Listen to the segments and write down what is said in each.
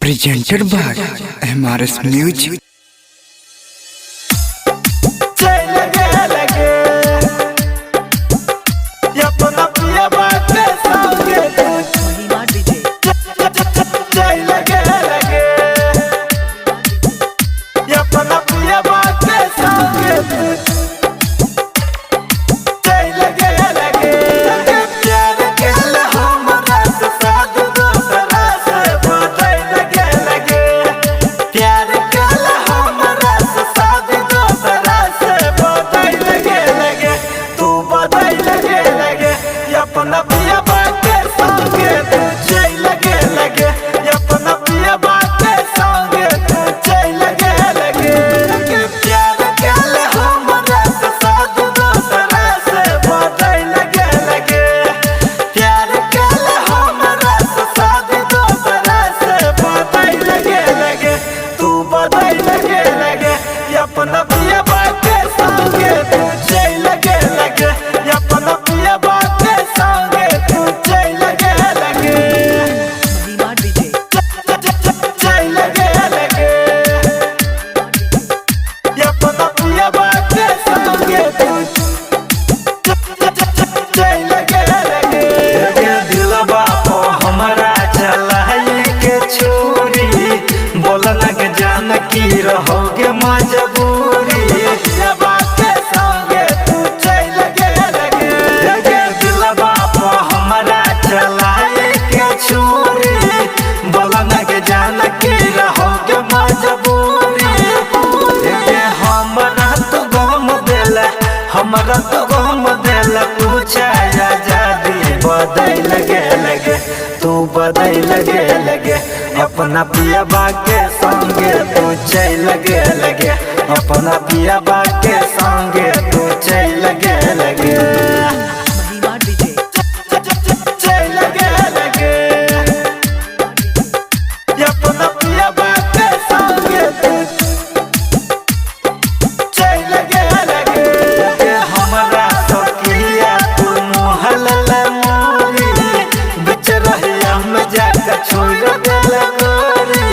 presented by MRS Music. अपना पिया बाटे संगे तू चल लगे लगे अपना पिया बाटे संगे तू चल लगे लगे चल लगे लगे अपना पिया बाटे संगे तू चल लगे लगे दिलवा को हमारा चलाई के छोरी बोलना के जान की रहोगे मजबूरी बाटे संगे तू चल लगे लगे दिलवा को हमारा चलाए के छोरी बोलना के जान की रहोगे मजबूरी हमरा तो गम दिल पूछा आजादी बदल लगे लगे तू बदल लगे लगे अपना पिया बाके संगे तू चल लगे लगे अपना पिया बाके संगे तू चल लगे लगे चल लगे लगे अपना पिया बाके संगे तू चल लगे लगे हमरा तो किया तू मोहल मोरी बिच रहिया में जाकर छोड़ दे गोरी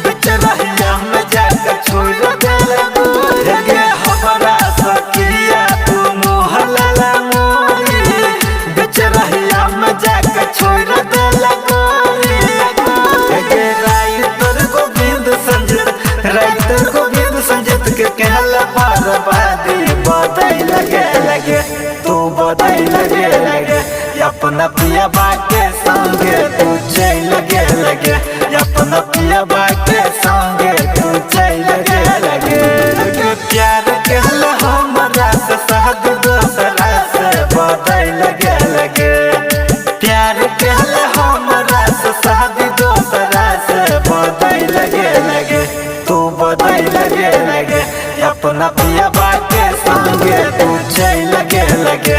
बिच रहिया में जाकर छोड़ दे गोरी हमरा तो किया तू मोहल मोरी बिच रहिया में जाकर छोड़ दे गोरी राइटर गोविंद संजत के कहला बर्बादी बदल लगे लगे तू बदल लगे लगे अपना पिया बाके संगे तू चल लगे लगे अपना पिया बाके संगे तू चल लगे लगे प्यार कहला हमरा से शादी दूसरा से बदल लगे लगे प्यार कहला हमरा से शादी दूसरा से बदल लगे लगे तू बदल लगे लगे अपना पिया बाके संगे तू चल लगे लगे